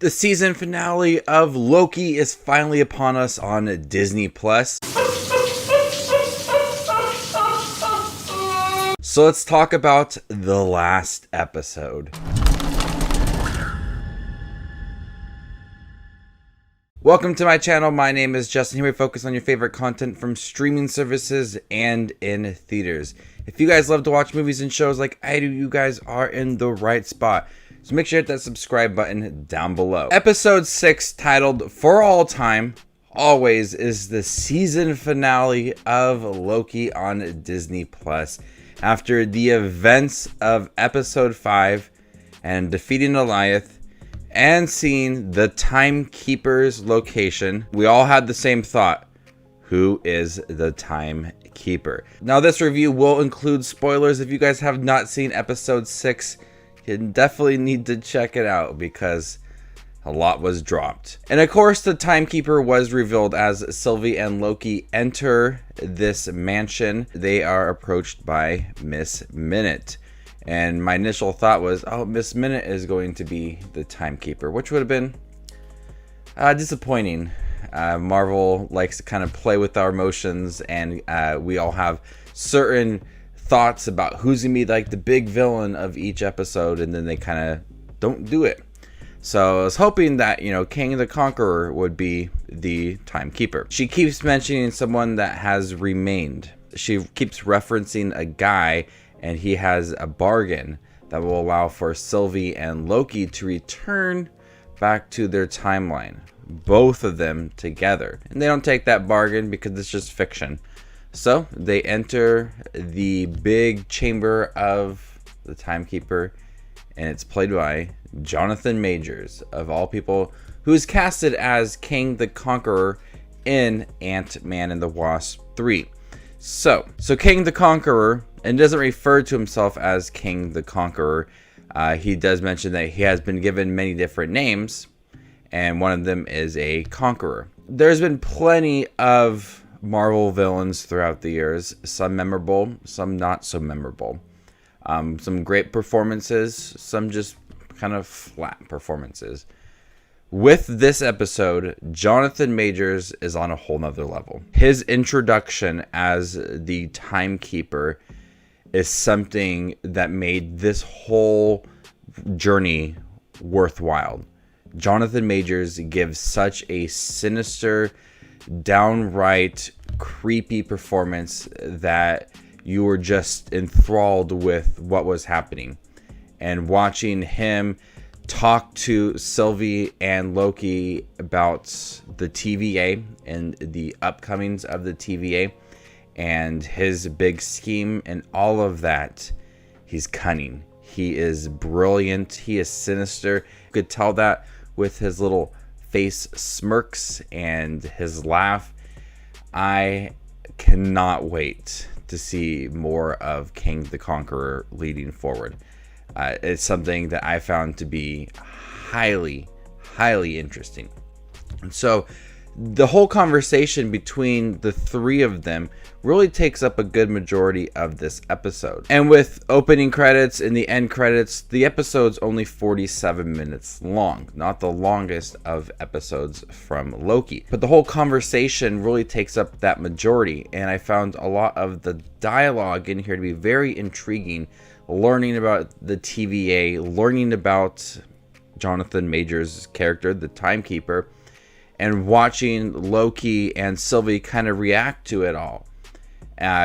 The season finale of Loki is finally upon us on Disney Plus. So let's talk about the last episode. Welcome to my channel. My name is Justin. Here we focus on your favorite content from streaming services and in theaters. If you guys love to watch movies and shows like I do, you guys are in the right spot. So make sure to hit that subscribe button down below. Episode 6, titled For All Time, Always, is the season finale of Loki on Disney Plus. After the events of episode 5 and defeating Goliath and seeing the Timekeeper's location, we all had the same thought. Who is the Timekeeper? Now this review will include spoilers. If you guys have not seen episode 6, you definitely need to check it out because a lot was dropped. And of course, the Timekeeper was revealed as Sylvie and Loki enter this mansion. They are approached by Miss Minute. And my initial thought was, oh, Miss Minute is going to be the Timekeeper, which would have been disappointing. Marvel likes to kind of play with our emotions, and we all have certain thoughts about who's gonna be like the big villain of each episode, and then they kind of don't do it. So I was hoping that, King the Conqueror would be the Timekeeper. She keeps mentioning someone that has remained. She keeps referencing a guy, and he has a bargain that will allow for Sylvie and Loki to return back to their timeline, both of them together. And they don't take that bargain because it's just fiction. So they enter the big chamber of the Timekeeper, and it's played by Jonathan Majors, of all people, who is casted as King the Conqueror in Ant-Man and the Wasp 3. So King the Conqueror, and doesn't refer to himself as King the Conqueror. He does mention that he has been given many different names, and one of them is a conqueror. There's been plenty of Marvel villains throughout the years, some memorable, some not so memorable. Some great performances, some just kind of flat performances. With this episode, Jonathan Majors is on a whole nother level. His introduction as the Timekeeper is something that made this whole journey worthwhile. Jonathan Majors gives such a sinister, downright creepy performance that you were just enthralled with what was happening. And watching him talk to Sylvie and Loki about the TVA and the upcomings of the TVA and his big scheme and all of that, he's cunning. He is brilliant. He is sinister. You could tell that with his little face smirks and his laugh. I cannot wait to see more of King the Conqueror leading forward. It's something that I found to be highly, highly interesting. And so the whole conversation between the three of them really takes up a good majority of this episode. And with opening credits and the end credits, the episode's only 47 minutes long, not the longest of episodes from Loki. But the whole conversation really takes up that majority, and I found a lot of the dialogue in here to be very intriguing, learning about the TVA, learning about Jonathan Majors' character, the Timekeeper, and watching Loki and Sylvie kind of react to it all.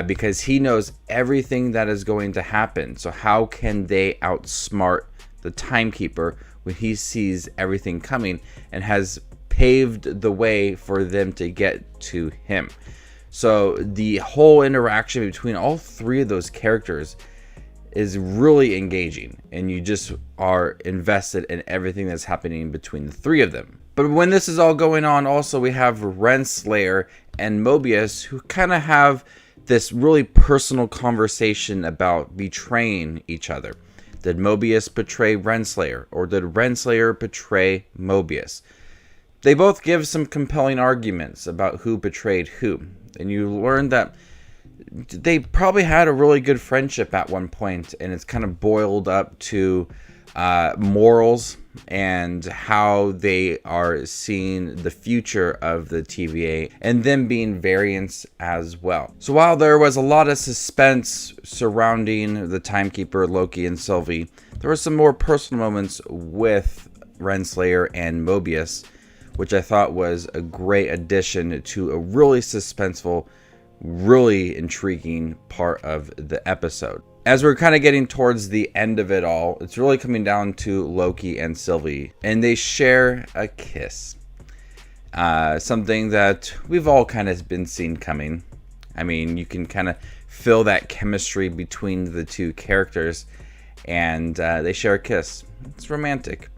Because he knows everything that is going to happen. So how can they outsmart the Timekeeper when he sees everything coming and has paved the way for them to get to him? So the whole interaction between all three of those characters is really engaging, and you just are invested in everything that's happening between the three of them. But when this is all going on, also we have Renslayer and Mobius, who kind of have this really personal conversation about betraying each other. Did Mobius betray Renslayer, or did Renslayer betray Mobius? They both give some compelling arguments about who betrayed who, and you learn that they probably had a really good friendship at one point, and it's kind of boiled up to morals and how they are seeing the future of the TVA, and them being variants as well. So while there was a lot of suspense surrounding the Timekeeper, Loki, and Sylvie, there were some more personal moments with Renslayer and Mobius, which I thought was a great addition to a really suspenseful, really intriguing part of the episode. As we're kind of getting towards the end of it all, it's really coming down to Loki and Sylvie, and they share a kiss. Something that we've all kind of been seeing coming. I mean, you can kind of feel that chemistry between the two characters, and they share a kiss. It's romantic.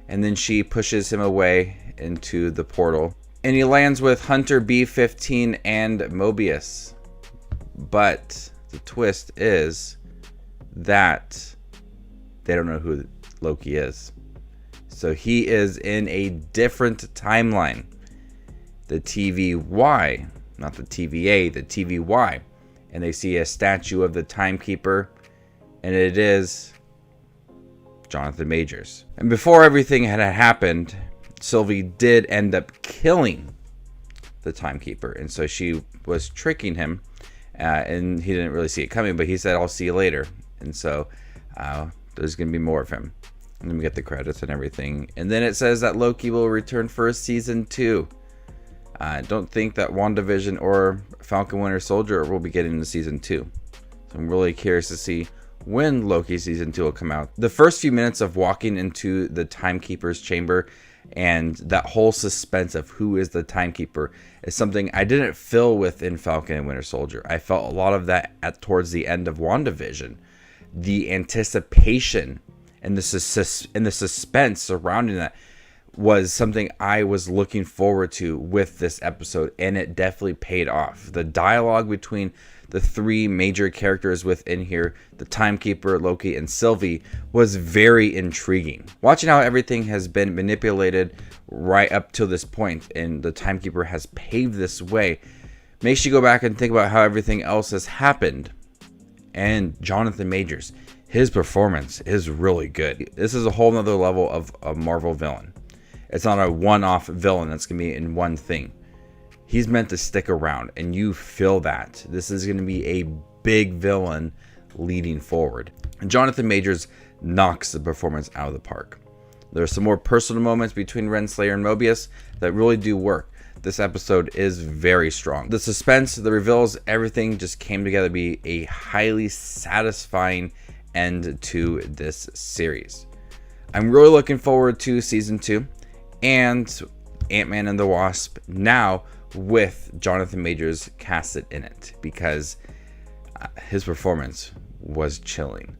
And then she pushes him away into the portal, and he lands with Hunter B-15 and Mobius. But the twist is that they don't know who Loki is. So he is in a different timeline. The TVA, not the TVA, the TVA. And they see a statue of the Timekeeper, and it is Jonathan Majors. And before everything had happened, Sylvie did end up killing the Timekeeper, and so she was tricking him, and he didn't really see it coming, but he said, "I'll see you later." And so there's going to be more of him. And then we get the credits and everything. And then it says that Loki will return for season 2. I don't think that WandaVision or Falcon Winter Soldier will be getting into season 2. So I'm really curious to see when Loki season 2 will come out. The first few minutes of walking into the Timekeeper's chamber and that whole suspense of who is the Timekeeper is something I didn't feel with in Falcon and Winter Soldier. I felt a lot of that towards the end of WandaVision. The anticipation and the suspense surrounding that was something I was looking forward to with this episode, and it definitely paid off. The dialogue between the three major characters within here, the Timekeeper, Loki, and Sylvie, was very intriguing. Watching how everything has been manipulated right up to this point, and the Timekeeper has paved this way, makes you go back and think about how everything else has happened. And Jonathan Majors, his performance is really good. This is a whole nother level of a Marvel villain. It's not a one-off villain that's going to be in one thing. He's meant to stick around, and you feel that. This is going to be a big villain leading forward. And Jonathan Majors knocks the performance out of the park. There's some more personal moments between Renslayer and Mobius that really do work. This episode is very strong. The suspense, the reveals, everything just came together to be a highly satisfying end to this series. I'm really looking forward to season 2 and Ant-Man and the Wasp now with Jonathan Majors casted in it, because his performance was chilling.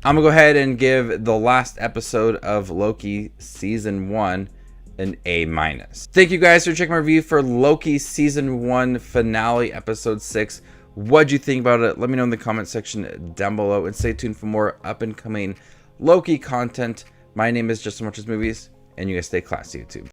I'm gonna go ahead and give the last episode of Loki season 1 an A-. Thank you guys for checking my review for Loki season 1 finale episode 6. What'd you think about it? Let me know in the comment section down below, and stay tuned for more up and coming Loki content. My name is Just As Much As Movies, and you guys stay classy, YouTube.